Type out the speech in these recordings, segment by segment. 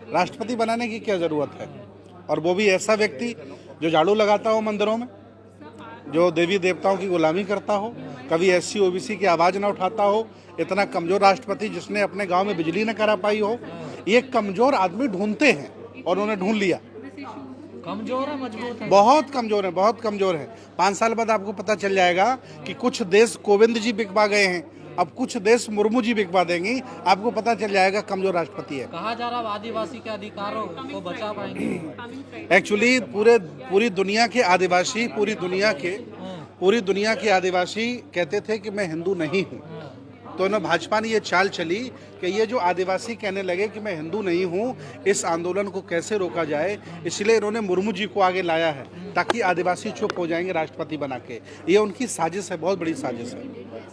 राष्ट्रपति बनाने की क्या ज़रूरत है? और वो भी ऐसा व्यक्ति जो झाड़ू लगाता हो मंदिरों में, जो देवी देवताओं की गुलामी करता हो, कभी SC OBC की आवाज़ ना उठाता हो, इतना कमज़ोर राष्ट्रपति जिसने अपने गांव में बिजली न करा पाई हो। ये कमज़ोर आदमी ढूंढते हैं और उन्होंने ढूंढ लिया। कमजोर है मजबूत है? बहुत कमज़ोर है, बहुत कमज़ोर है। 5 साल बाद आपको पता चल जाएगा कि कुछ देश कोविंद जी बिकवा गए हैं, अब कुछ देश मुर्मू जी बिकवा देंगी, आपको पता चल जाएगा कमज़ोर राष्ट्रपति है। कहा जा रहा है आदिवासी के अधिकारों को बचा पाएंगे। एक्चुअली पूरी दुनिया के आदिवासी, पूरी दुनिया के आदिवासी कहते थे कि मैं हिंदू नहीं हूँ। तो ना भाजपा ने ये चाल चली कि ये जो आदिवासी कहने लगे कि मैं हिंदू नहीं हूँ, इस आंदोलन को कैसे रोका जाए, इसलिए इन्होंने मुर्मू जी को आगे लाया है ताकि आदिवासी चुप हो जाएंगे राष्ट्रपति बना के। ये उनकी साजिश है, बहुत बड़ी साजिश है।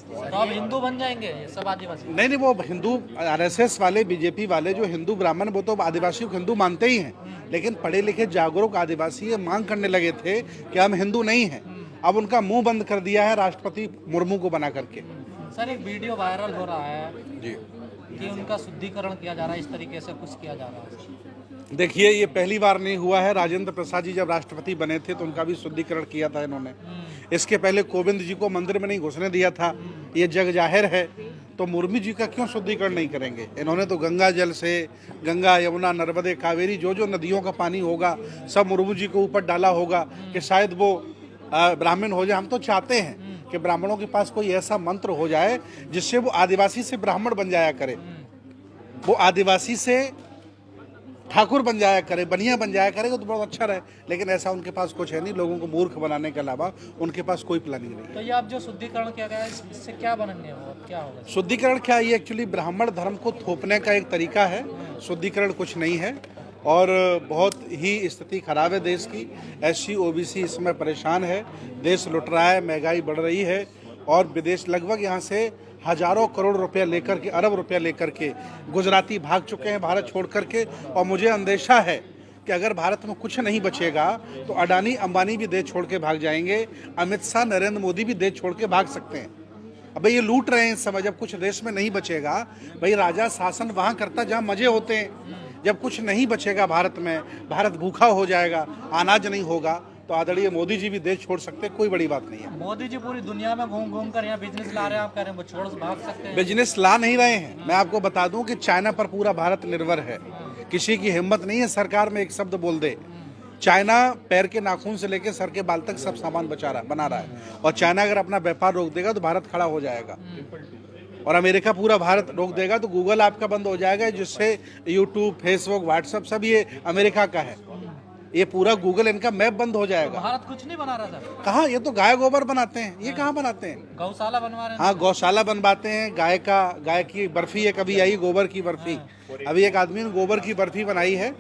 तो अब हिंदू बन जाएंगे ये सब आदिवासी? नहीं, वो हिंदू RSS वाले, BJP वाले जो हिंदू ब्राह्मण, वो तो आदिवासियों को हिंदू मानते ही हैं, लेकिन पढ़े लिखे जागरूक आदिवासी ये मांग करने लगे थे कि हम हिंदू नहीं हैं। अब उनका मुंह बंद कर दिया है राष्ट्रपति मुर्मू को बना करके। सर, एक वीडियो वायरल हो रहा है जी कि उनका शुद्धिकरण किया जा रहा है, इस तरीके से कुछ किया जा रहा है। देखिए, ये पहली बार नहीं हुआ है। राजेंद्र प्रसाद जी जब राष्ट्रपति बने थे तो उनका भी शुद्धिकरण किया था इन्होंने। इसके पहले कोविंद जी को मंदिर में नहीं घुसने दिया था, ये जग जाहिर है। तो मुर्मू जी का क्यों शुद्धिकरण नहीं करेंगे? इन्होंने तो गंगा जल से, गंगा यमुना नर्मदे कावेरी, जो नदियों का पानी होगा सब मुर्मू जी के ऊपर डाला होगा कि शायद वो ब्राह्मण हो जाए। हम तो चाहते हैं कि ब्राह्मणों के पास कोई ऐसा मंत्र हो जाए जिससे वो आदिवासी से ब्राह्मण बन जाया करे, वो आदिवासी से ठाकुर बन जाया करे, बनिया बन जाया करेगा तो बहुत अच्छा रहे। लेकिन ऐसा उनके पास कुछ है नहीं, लोगों को मूर्ख बनाने के अलावा उनके पास कोई प्लानिंग नहीं है। तो ये आप जो शुद्धिकरण किया गया है, इससे क्या बनेंगे वो, क्या होगा? शुद्धिकरण क्या, ये एक्चुअली ब्राह्मण धर्म को थोपने का एक तरीका है। शुद्धिकरण कुछ नहीं है और बहुत ही स्थिति खराब है देश की। SC OBC इसमें परेशान है, देश लुट रहा है, महंगाई बढ़ रही है और विदेश लगभग यहाँ से हजारों करोड़ रुपया लेकर के, अरब रुपया लेकर के गुजराती भाग चुके हैं भारत छोड़ करके। और मुझे अंदेशा है कि अगर भारत में कुछ नहीं बचेगा तो अडानी अंबानी भी देश छोड़ के भाग जाएंगे, अमित शाह नरेंद्र मोदी भी देश छोड़ के भाग सकते हैं। अब भाई ये लूट रहे हैं इस समय, जब कुछ देश में नहीं बचेगा, भाई राजा शासन वहाँ करता जहाँ मजे होते हैं। जब कुछ नहीं बचेगा भारत में, भारत भूखा हो जाएगा, अनाज नहीं होगा, तो आदरणीय मोदी जी भी देश छोड़ सकते हैं, कोई बड़ी बात नहीं है। मोदी जी पूरी दुनिया में घूम घूम कर यहाँ बिजनेस ला रहे हैं, आप कह रहे हैं वो छोड़ भाग सकते हैं? बिजनेस ला नहीं रहे हैं। मैं आपको बता दूं कि चाइना पर पूरा भारत निर्भर है। किसी की हिम्मत नहीं है सरकार में एक शब्द बोल दे। चाइना पैर के नाखून से लेकर सर के बाल तक सब सामान बना रहा है। और चाइना अगर अपना व्यापार रोक देगा तो भारत खड़ा हो जाएगा। और अमेरिका पूरा भारत रोक देगा तो गूगल आपका बंद हो जाएगा, जिससे यूट्यूब, फेसबुक, व्हाट्सएप सब ये अमेरिका का है। ये पूरा गूगल इनका मैप बंद हो जाएगा। भारत कुछ नहीं बना रहा था? कहाँ, ये तो गाय गोबर बनाते हैं, ये कहाँ बनाते हैं? गौशाला बनवा रहे हैं। हाँ, गौशाला बनवाते हैं। गाय की बर्फी है, कभी आई गोबर की बर्फी। अभी एक आदमी ने गोबर की बर्फी बनाई है,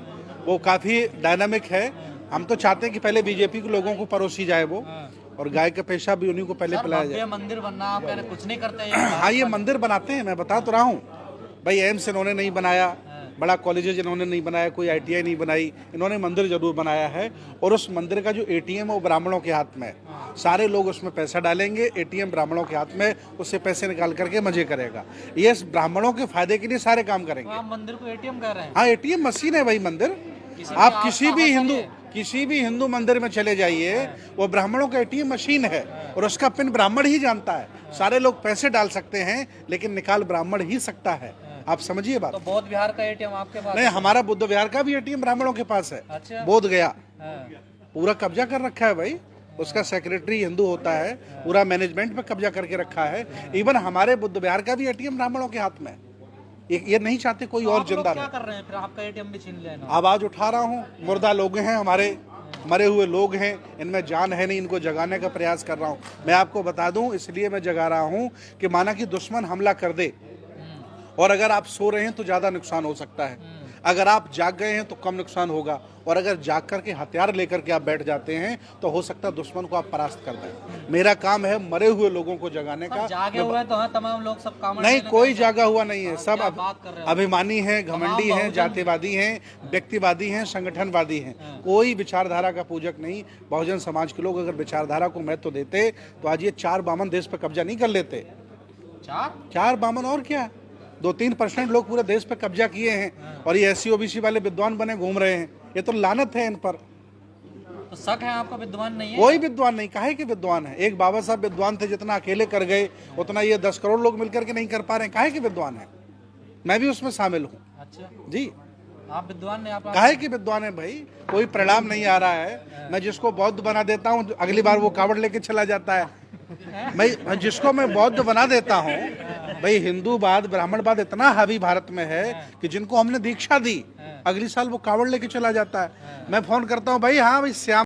वो काफी डायनामिक है। हम तो चाहते हैं कि पहले BJP के लोगों को परोसी जाए वो, और गाय का पेशा भी उन्हीं को पहले पिलाया जाए। मंदिर बनना, आप कह रहे कुछ नहीं करते? हाँ, ये मंदिर बनाते हैं, मैं बता तो रहा हूँ भाई। एम्स इन्होंने नहीं बनाया, बड़ा कॉलेजेज इन्होंने नहीं बनाया, कोई ITI नहीं बनाई, इन्होंने मंदिर जरूर बनाया है। और उस मंदिर का जो ATM है वो ब्राह्मणों के हाथ में है। सारे लोग उसमें पैसा डालेंगे, ATM ब्राह्मणों के हाथ में, उससे पैसे निकाल करके मजे करेगा। ये ब्राह्मणों के फायदे के लिए सारे काम करेंगे। आप मंदिर को ATM कह रहे हैं? हाँ, ATM मशीन है भाई मंदिर। आप किसी भी हिंदू मंदिर में चले जाइए, वो ब्राह्मणों का ATM मशीन है और उसका पिन ब्राह्मण ही जानता है। सारे लोग पैसे डाल सकते हैं लेकिन निकाल ब्राह्मण ही सकता है। आप समझिए बात। तो बौद्ध विहार का ATM आपके पास? नहीं, हमारा बुद्ध विहार का भी ATM ब्राह्मणों के पास है। अच्छा। बोध गया पूरा कब्जा कर रखा है भाई, उसका सेक्रेटरी हिंदू होता है, पूरा मैनेजमेंट पे कब्जा करके रखा है। इवन हमारे बुद्ध विहार का भी ATM ब्राह्मणों के हाथ में है। ये नहीं चाहते कोई और जिंदा क्या कर रहे हैं फिर? आपका ATM भी छीन लेना? आवाज उठा रहा हूँ। मुर्दा लोग हैं हमारे, मरे हुए लोग हैं, इनमें जान है नहीं, इनको जगाने का प्रयास कर रहा हूँ। मैं आपको बता दूं, इसलिए मैं जगा रहा हूँ कि माना कि दुश्मन हमला कर दे और अगर आप सो रहे हैं तो ज्यादा नुकसान हो सकता है, अगर आप जाग गए हैं तो कम नुकसान होगा, और अगर जाग करके हथियार लेकर के आप बैठ जाते हैं तो हो सकता है दुश्मन को आप परास्त कर दें। मेरा काम है मरे हुए लोगों को जगाने का। जागे हुए तो हैं तमाम लोग, सब काम नहीं, कोई जागा हुआ नहीं है। सब बात कर रहे हैं? अभिमानी हैं, घमंडी हैं, जातिवादी हैं, व्यक्तिवादी हैं, संगठनवादी हैं। कोई विचारधारा का पूजक नहीं। बहुजन समाज के लोग अगर विचारधारा को महत्व देते तो आज ये 4 बामन देश पर कब्जा नहीं कर लेते। 4 बामन और क्या, 2-3% लोग पूरे देश पे कब्जा किए हैं और ये SC OBC वाले विद्वान बने घूम रहे हैं। ये तो लानत है इन पर। तो शक है आपका विद्वान नहीं है? कोई विद्वान नहीं, काहे के विद्वान है? एक बाबा साहब विद्वान थे, जितना अकेले कर गए उतना ये 10 करोड़ लोग मिलकर के नहीं कर पा रहे हैं। काहे के विद्वान है? मैं भी उसमें शामिल हूँ अच्छा, जी। आप विद्वान ने आप काहे की विद्वान है भाई? कोई परिणाम नहीं आ रहा है। मैं जिसको बौद्ध बना देता हूँ, अगली बार वो कावड़ लेके चला जाता है। मैं जिसको मैं बौद्ध बना देता हूँ, भाई हिंदूवाद ब्राह्मणवाद इतना हावी भारत में है कि जिनको हमने दीक्षा दी, अगली साल वो कावड़ लेके चला जाता है। मैं फोन करता हूँ, भाई हाँ भाई श्याम